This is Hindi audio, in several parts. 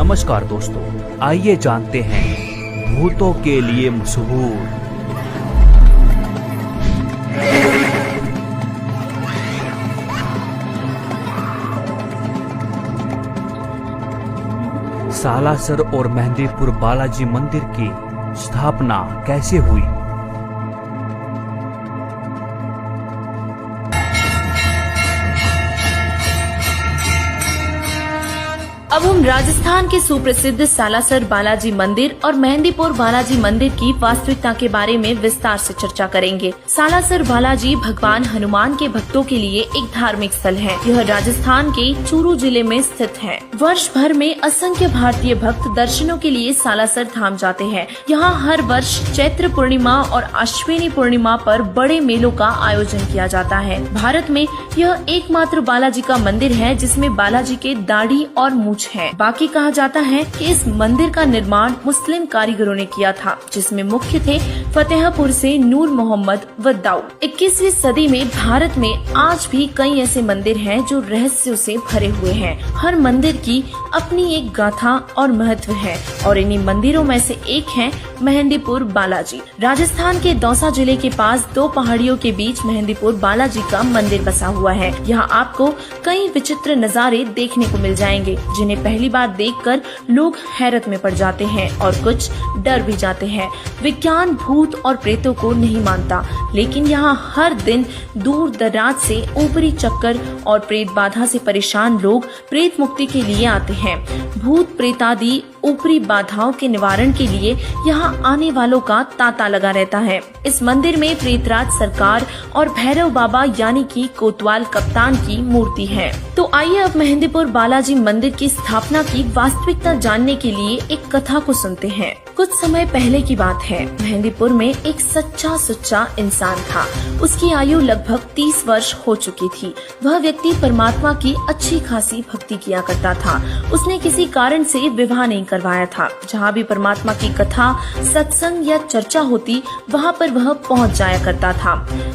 नमस्कार दोस्तों, आइए जानते हैं भूतों के लिए मशहूर सालासर और मेहंदीपुर बालाजी मंदिर की स्थापना कैसे हुई। अब हम राजस्थान के सुप्रसिद्ध सालासर बालाजी मंदिर और मेहंदीपुर बालाजी मंदिर की वास्तविकता के बारे में विस्तार से चर्चा करेंगे। सालासर बालाजी भगवान हनुमान के भक्तों के लिए एक धार्मिक स्थल है। यह राजस्थान के चूरू जिले में स्थित है। वर्ष भर में असंख्य भारतीय भक्त दर्शनों के लिए सालासर धाम जाते हैं। यहाँ हर वर्ष चैत्र पूर्णिमा और अश्विनी पूर्णिमा पर बड़े मेलों का आयोजन किया जाता है। भारत में यह एकमात्र बालाजी का मंदिर है जिसमें बालाजी के दाढ़ी और मूछ है। बाकी कहा जाता है कि इस मंदिर का निर्माण मुस्लिम कारीगरों ने किया था, जिसमें मुख्य थे फतेहपुर से नूर मोहम्मद व दाऊद। 21वीं सदी में भारत में आज भी कई ऐसे मंदिर हैं जो रहस्यों से भरे हुए हैं। हर मंदिर की अपनी एक गाथा और महत्व है और इन्हीं मंदिरों में से एक है मेहंदीपुर बालाजी। राजस्थान के दौसा जिले के पास दो पहाड़ियों के बीच मेहंदीपुर बालाजी का मंदिर बसा हुआ है। यहाँ आपको कई विचित्र नज़ारे देखने को मिल जाएंगे, जिन्हें पहली बार देखकर लोग हैरत में पड़ जाते हैं और कुछ डर भी जाते हैं। विज्ञान भूत और प्रेतों को नहीं मानता, लेकिन यहाँ हर दिन दूर दराज से ऊपरी चक्कर और प्रेत बाधा से परेशान लोग प्रेत मुक्ति के लिए आते हैं। भूत प्रेत आदि ऊपरी बाधाओं के निवारण के लिए यहाँ आने वालों का तांता लगा रहता है। इस मंदिर में प्रेतराज सरकार और भैरव बाबा यानी कि कोतवाल कप्तान की मूर्ति है। तो आइए अब मेहंदीपुर बालाजी मंदिर की स्थापना की वास्तविकता जानने के लिए एक कथा को सुनते हैं। कुछ समय पहले की बात है। मेहंदीपुर में एक सच्चा सुच्चा इंसान था। उसकी आयु लगभग 30 वर्ष हो चुकी थी। वह व्यक्ति परमात्मा की अच्छी खासी भक्ति किया करता था। उसने किसी कारण से विवाह नहीं करवाया था। जहाँ भी परमात्मा की कथा, सत्संग या चर्चा होती, वहाँ पर वह पहुँच जाया करता था।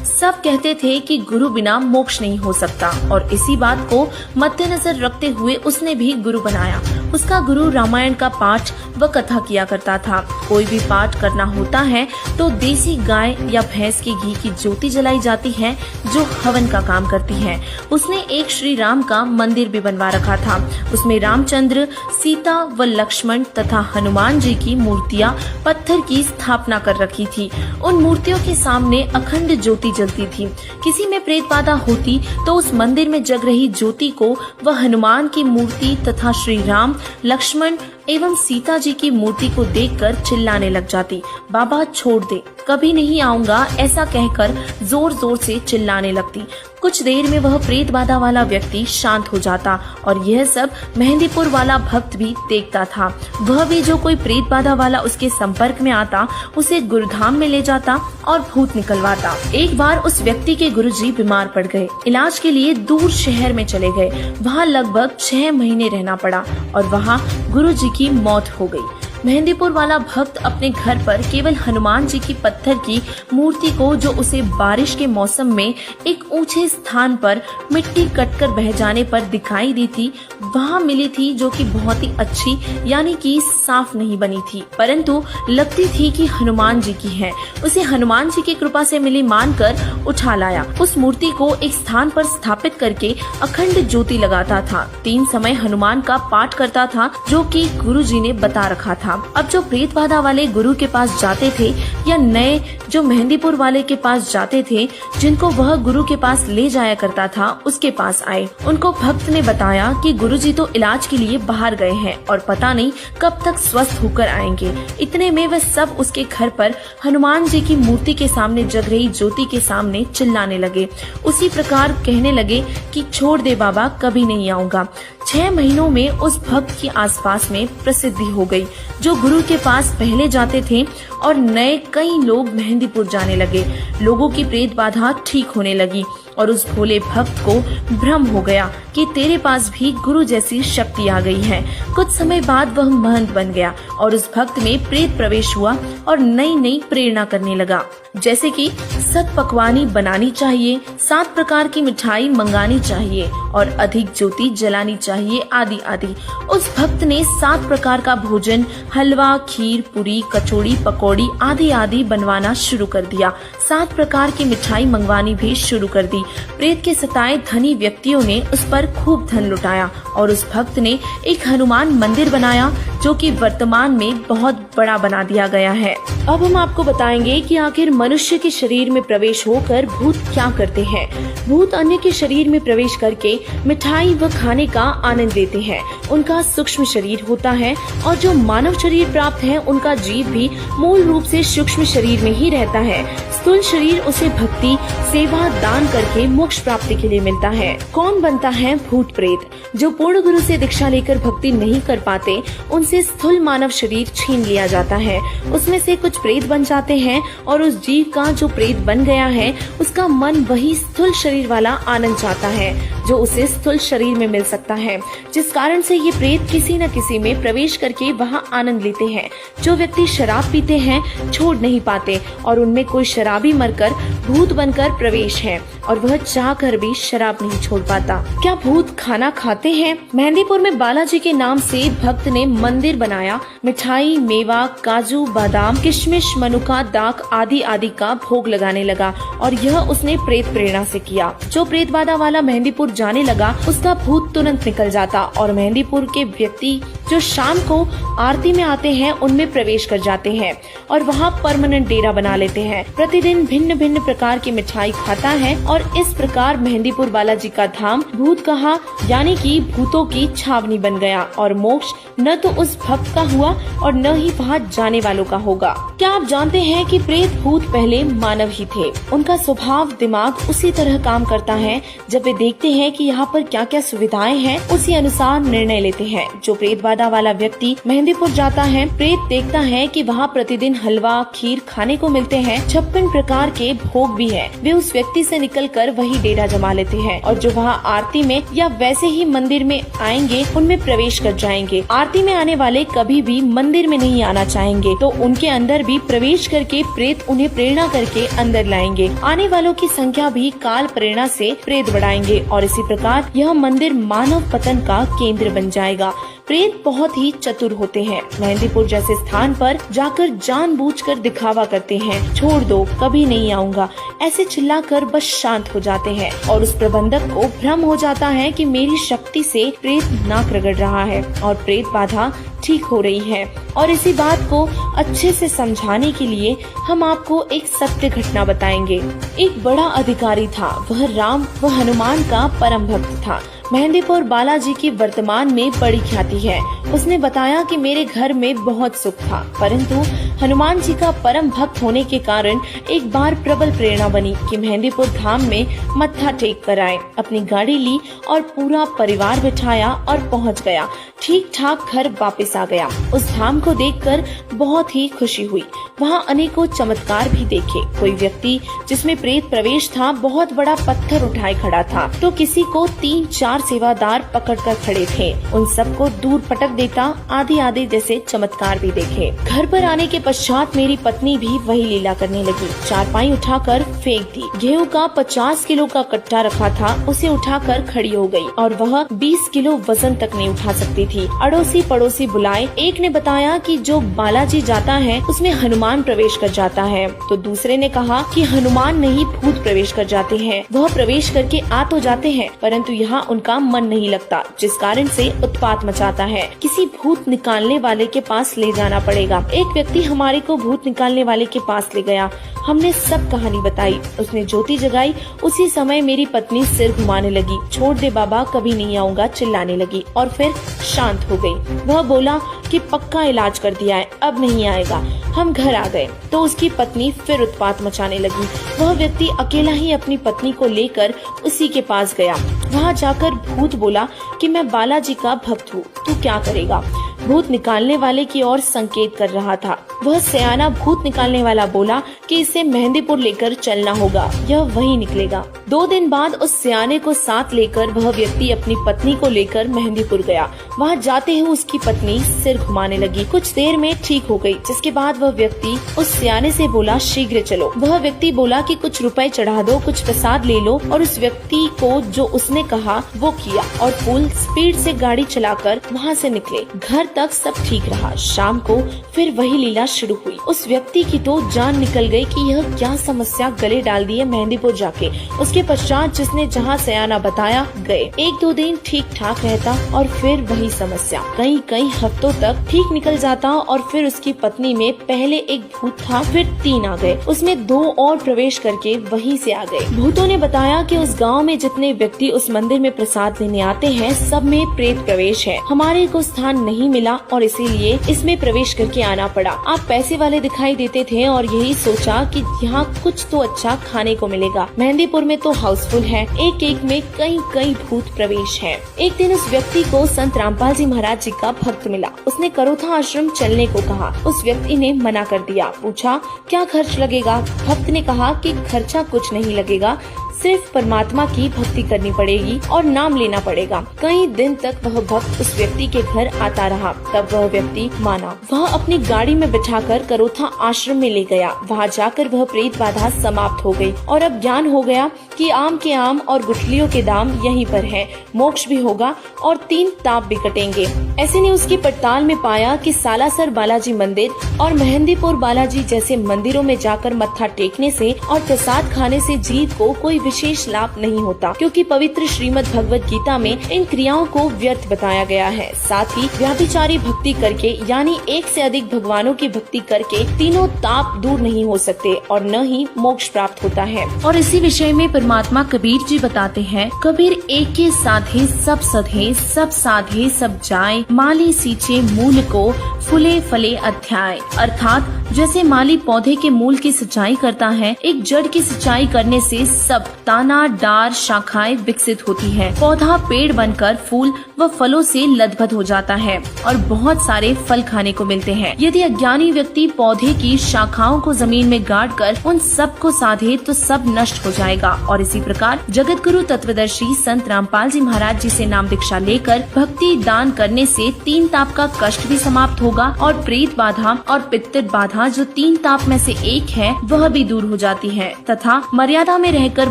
सब कहते थे कि गुरु बिना मोक्ष नहीं हो सकता और इसी बात को मद्देनजर रखते हुए उसने भी गुरु बनाया। उसका गुरु रामायण का पाठ व कथा किया करता था। कोई भी पाठ करना होता है तो देसी गाय या भैंस के घी की ज्योति जलाई जाती है जो हवन का काम करती है। उसने एक श्री राम का मंदिर भी बनवा रखा था। उसमें रामचंद्र, सीता व लक्ष्मण तथा हनुमान जी की मूर्तियां पत्थर की स्थापना कर रखी थी। उन मूर्तियों के सामने अखंड ज्योति जलती थी। किसी में प्रेत बाधा होती तो उस मंदिर में जग रही ज्योति को वह हनुमान की मूर्ति तथा श्री राम, लक्ष्मण एवं सीता जी की मूर्ति को देखकर चिल्लाने लग जाती। बाबा छोड़ दे, कभी नहीं आऊंगा, ऐसा कहकर जोर जोर से चिल्लाने लगती। कुछ देर में वह प्रेत बाधा वाला व्यक्ति शांत हो जाता और यह सब मेहंदीपुर वाला भक्त भी देखता था। वह भी जो कोई प्रेत बाधा वाला उसके संपर्क में आता, उसे गुरुधाम में ले जाता और भूत निकलवाता। एक बार उस व्यक्ति के गुरुजी बीमार पड़ गए। इलाज के लिए दूर शहर में चले गए। वहाँ लगभग 6 महीने रहना पड़ा और वहाँ गुरुजी की मौत हो गई। मेहंदीपुर वाला भक्त अपने घर पर केवल हनुमान जी की पत्थर की मूर्ति को, जो उसे बारिश के मौसम में एक ऊंचे स्थान पर मिट्टी कटकर बह जाने पर दिखाई दी थी, वहाँ मिली थी, जो कि बहुत ही अच्छी यानी कि साफ नहीं बनी थी, परंतु लगती थी कि हनुमान जी की है। उसे हनुमान जी की कृपा से मिली मानकर उठा लाया। उस मूर्ति को एक स्थान पर स्थापित करके अखंड ज्योति लगाता था। 3 समय हनुमान का पाठ करता था, जो कि गुरु जी ने बता रखा था। अब जो प्रेत बाधा वाले गुरु के पास जाते थे या नए जो मेहंदीपुर वाले के पास जाते थे, जिनको वह गुरु के पास ले जाया करता था, उसके पास आए। उनको भक्त ने बताया कि गुरुजी तो इलाज के लिए बाहर गए हैं और पता नहीं कब तक स्वस्थ होकर आएंगे। इतने में वह सब उसके घर पर हनुमान जी की मूर्ति के सामने जग रही ज्योति के सामने चिल्लाने लगे। उसी प्रकार कहने लगे कि छोड़ दे बाबा, कभी नहीं आऊंगा। 6 महीनों में उस भक्त की आसपास में प्रसिद्धि हो गई। जो गुरु के पास पहले जाते थे और नए कई लोग मेहंदीपुर जाने लगे। लोगों की प्रेत बाधा ठीक होने लगी और उस भोले भक्त को भ्रम हो गया कि तेरे पास भी गुरु जैसी शक्ति आ गई है। कुछ समय बाद वह महंत बन गया और उस भक्त में प्रेत प्रवेश हुआ और नई नई प्रेरणा करने लगा। जैसे कि 7 पकवानी बनानी चाहिए, 7 प्रकार की मिठाई मंगानी चाहिए और अधिक ज्योति जलानी चाहिए आदि आदि। उस भक्त ने 7 प्रकार का भोजन, हलवा, खीर, पूरी, कचौड़ी, पकौड़ी आदि आदि बनवाना शुरू कर दिया। 7 प्रकार की मिठाई मंगवानी भी शुरू कर दी। प्रेत के सताए धनी व्यक्तियों ने उस पर खूब धन लुटाया और उस भक्त ने एक हनुमान मंदिर बनाया जो कि वर्तमान में बहुत बड़ा बना दिया गया है। अब हम आपको बताएंगे कि आखिर मनुष्य के शरीर में प्रवेश होकर भूत क्या करते हैं। भूत अन्य के शरीर में प्रवेश करके मिठाई व खाने का आनंद लेते हैं। उनका सूक्ष्म शरीर होता है और जो मानव शरीर प्राप्त है उनका जीव भी मूल रूप से सूक्ष्म शरीर में ही रहता है। स्थूल शरीर उसे भक्ति, सेवा, दान करके मोक्ष प्राप्ति के लिए मिलता है। कौन बनता है भूत प्रेत? जो पूर्ण गुरु से दीक्षा लेकर भक्ति नहीं कर पाते उनसे स्थूल मानव शरीर छीन लिया जाता है। उसमें से कुछ प्रेत बन जाते हैं और उस जीव का जो प्रेत बन गया है उसका मन वही स्थूल शरीर वाला आनंद चाहता है जो उसे स्थूल शरीर में मिल सकता है, जिस कारण से ये प्रेत किसी न किसी में प्रवेश करके वहाँ आनंद लेते हैं। जो व्यक्ति शराब पीते हैं छोड़ नहीं पाते और उनमें कोई शराबी मरकर भूत बनकर प्रवेश है और वह चाह कर भी शराब नहीं छोड़ पाता। क्या भूत खाना खाते हैं? मेहंदीपुर में बालाजी के नाम से भक्त ने मंदिर बनाया। मिठाई, मेवा, काजू, बादाम, किशमिश, मनुका, दाक आदि आदि का भोग लगाने लगा और यह उसने प्रेत प्रेरणा से किया। जो प्रेत बाधा वाला मेहंदीपुर जाने लगा उसका भूत तुरंत निकल जाता और मेहंदीपुर के व्यक्ति जो शाम को आरती में आते हैं उनमें प्रवेश कर जाते हैं और वहाँ परमानेंट डेरा बना लेते हैं। प्रतिदिन भिन्न भिन्न प्रकार की मिठाई खाता है और इस प्रकार मेहंदीपुर बालाजी का धाम भूत कहा, यानी कि भूतों की छावनी बन गया और मोक्ष न तो उस भक्त का हुआ और न ही वहाँ जाने वालों का होगा। क्या आप जानते हैं कि प्रेत भूत पहले मानव ही थे? उनका स्वभाव, दिमाग उसी तरह काम करता है। जब वे देखते हैं कि यहाँ पर क्या क्या सुविधाएं हैं उसी अनुसार निर्णय लेते हैं। जो प्रेत बाधा वाला व्यक्ति मेहंदीपुर जाता है, प्रेत देखता है कि वहाँ प्रतिदिन हलवा, खीर खाने को मिलते हैं, 56 प्रकार के भोग भी है। वे उस व्यक्ति से निकलकर वही डेरा जमा लेते हैं और जो वहाँ आरती में या वैसे ही मंदिर में आएंगे उनमें प्रवेश कर जाएंगे। आरती में आने वाले कभी भी मंदिर में नहीं आना चाहेंगे तो उनके अंदर भी प्रवेश करके प्रेत उन्हें प्रेरणा करके अंदर लाएंगे। आने वालों की संख्या भी काल प्रेरणा से प्रेत बढ़ाएंगे और इसी प्रकार यह मंदिर मानव पतन का केंद्र बन जाएगा। प्रेत बहुत ही चतुर होते हैं। मेहंदीपुर जैसे स्थान पर जाकर जानबूझकर दिखावा करते हैं, छोड़ दो, कभी नहीं आऊंगा, ऐसे चिल्लाकर बस शांत हो जाते हैं और उस प्रबंधक को भ्रम हो जाता है कि मेरी शक्ति से प्रेत नाक रगड़ रहा है और प्रेत बाधा ठीक हो रही है। और इसी बात को अच्छे से समझाने के लिए हम आपको एक सत्य घटना बताएंगे। एक बड़ा अधिकारी था, वह राम व हनुमान का परम भक्त था। मेहंदीपुर बालाजी की वर्तमान में बड़ी ख्याति है। उसने बताया कि मेरे घर में बहुत सुख था, परंतु हनुमान जी का परम भक्त होने के कारण एक बार प्रबल प्रेरणा बनी कि मेहंदीपुर धाम में मत्था टेक कर आए। अपनी गाड़ी ली और पूरा परिवार बिठाया और पहुंच गया। ठीक ठाक घर वापस आ गया। उस धाम को देखकर बहुत ही खुशी हुई। वहाँ अनेकों चमत्कार भी देखे। कोई व्यक्ति जिसमें प्रेत प्रवेश था बहुत बड़ा पत्थर उठाए खड़ा था तो किसी को 3-4 सेवादार पकड़कर खड़े थे, उन सबको दूर पटक देता आदि आदि जैसे चमत्कार भी देखे। घर पर आने के पश्चात मेरी पत्नी भी वही लीला करने लगी। चारपाई उठाकर फेंक दी। गेहूं का 50 किलो का कट्टा रखा था, उसे उठाकर खड़ी हो गई और वह 20 किलो वजन तक नहीं उठा सकती थी। अड़ोसी पड़ोसी बुलाए। एक ने बताया कि जो बालाजी जाता है उसमें हनुमान प्रवेश कर जाता है, तो दूसरे ने कहा कि हनुमान नहीं भूत प्रवेश कर जाते हैं। वह प्रवेश करके आ तो जाते हैं परंतु यहाँ उनका मन नहीं लगता, जिस कारण से उत्पात मचाता है। किसी भूत निकालने वाले के पास ले जाना पड़ेगा। एक व्यक्ति हमारे को भूत निकालने वाले के पास ले गया। हमने सब कहानी बताई। उसने ज्योति जगाई। उसी समय मेरी पत्नी सिर घुमाने लगी। छोड़ दे बाबा, कभी नहीं आऊंगा, चिल्लाने लगी और फिर शांत हो गई। वह बोला कि पक्का इलाज कर दिया है, अब नहीं आएगा। हम घर आ गए तो उसकी पत्नी फिर उत्पात मचाने लगी। वह व्यक्ति अकेला ही अपनी पत्नी को लेकर उसी के पास गया। वहाँ जाकर भूत बोला कि मैं बालाजी का भक्त हूँ, तू क्या करेगा? भूत निकालने वाले की ओर संकेत कर रहा था। वह सयाना भूत निकालने वाला बोला कि इसे मेहंदीपुर लेकर चलना होगा, यह वही निकलेगा। 2 दिन बाद उस सयाने को साथ लेकर वह व्यक्ति अपनी पत्नी को लेकर मेहंदीपुर गया। वहाँ जाते ही उसकी पत्नी सिर घुमाने लगी। कुछ देर में ठीक हो गई, जिसके बाद वह व्यक्ति उस सयाने से बोला शीघ्र चलो। वह व्यक्ति बोला कि कुछ रुपए चढ़ा दो, कुछ प्रसाद ले लो, और उस व्यक्ति को जो उसने कहा वो किया और फुल स्पीड से गाड़ी चलाकर वहाँ से निकले। घर तक सब ठीक रहा। शाम को फिर वही लीला शुरू हुई। उस व्यक्ति की तो जान निकल गई कि यह क्या समस्या गले डाल दी है मेहंदीपुर जाके। उसके पश्चात जिसने जहाँ सयाना बताया गए। 1-2 दिन ठीक ठाक रहता और फिर वही समस्या। कई हफ्तों तक ठीक निकल जाता और फिर उसकी पत्नी में पहले एक भूत था, फिर 3 आ गए। उसमें 2 और प्रवेश करके वहीं से आ गए। भूतों ने बताया कि उस गांव में जितने व्यक्ति उस मंदिर में प्रसाद लेने आते हैं सब में प्रेत प्रवेश है। हमारे को स्थान नहीं मिला और इसीलिए इसमें प्रवेश करके आना पड़ा। आप पैसे वाले दिखाई देते थे और यही सोचा कि यहाँ कुछ तो अच्छा खाने को मिलेगा। मेहंदीपुर में तो हाउसफुल है, एक में कई भूत प्रवेश है। एक दिन उस व्यक्ति को संत रामपाल जी महाराज जी का भक्त मिला। उसने करोथा आश्रम चलने को कहा। उस व्यक्ति ने मना कर दिया। पूछा क्या खर्च लगेगा? भक्त ने कहा कि खर्चा कुछ नहीं लगेगा, सिर्फ परमात्मा की भक्ति करनी पड़ेगी और नाम लेना पड़ेगा। कई दिन तक वह भक्त उस व्यक्ति के घर आता रहा, तब वह व्यक्ति माना। वह अपनी गाड़ी में बिठाकर करोथा आश्रम में ले गया। वहाँ जाकर वह प्रेत बाधा समाप्त हो गई और अब ज्ञान हो गया कि आम के आम और गुठलियों के दाम यहीं पर है। मोक्ष भी होगा और 3 ताप भी कटेंगे। ऐसे ने उसकी पड़ताल में पाया कि सालासर बालाजी मंदिर और मेहंदीपुर बालाजी जैसे मंदिरों में जाकर मत्था टेकने से और प्रसाद खाने से जीव को कोई विशेष लाभ नहीं होता, क्योंकि पवित्र श्रीमद् भगवत गीता में इन क्रियाओं को व्यर्थ बताया गया है। साथ ही व्याभिचारी भक्ति करके यानी एक से अधिक भगवानों की भक्ति करके तीनों ताप दूर नहीं हो सकते और न ही मोक्ष प्राप्त होता है। और इसी विषय में परमात्मा कबीर जी बताते हैं, कबीर एक के साधे सब सधे, सब साधे सब जाए, माली सींचे मूल को फूले फले अध्याय। अर्थात जैसे माली पौधे के मूल की सिंचाई करता है, एक जड़ की सिंचाई करने से सब ताना डार शाखाएं विकसित होती है। पौधा पेड़ बनकर फूल व फलों से लदबद हो जाता है और बहुत सारे फल खाने को मिलते हैं। यदि अज्ञानी व्यक्ति पौधे की शाखाओं को जमीन में गाड़ कर उन सब को साधे तो सब नष्ट हो जाएगा। और इसी प्रकार जगत गुरु तत्वदर्शी संत रामपाल जी महाराज जी से नाम दीक्षा लेकर भक्ति दान करने से 3 ताप का कष्ट भी समाप्त होगा और प्रेत बाधा और पितृ बाधा जो 3 ताप में से एक है वह भी दूर हो जाती है, तथा मर्यादा में रहकर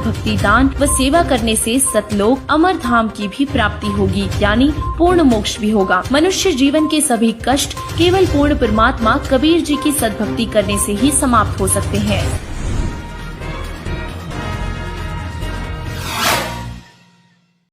भक्ति दान व सेवा करने से सतलोक अमर धाम की भी प्राप्ति होगी, यानी पूर्ण मोक्ष भी होगा। मनुष्य जीवन के सभी कष्ट केवल पूर्ण परमात्मा कबीर जी की सद्भक्ति करने से ही समाप्त हो सकते हैं।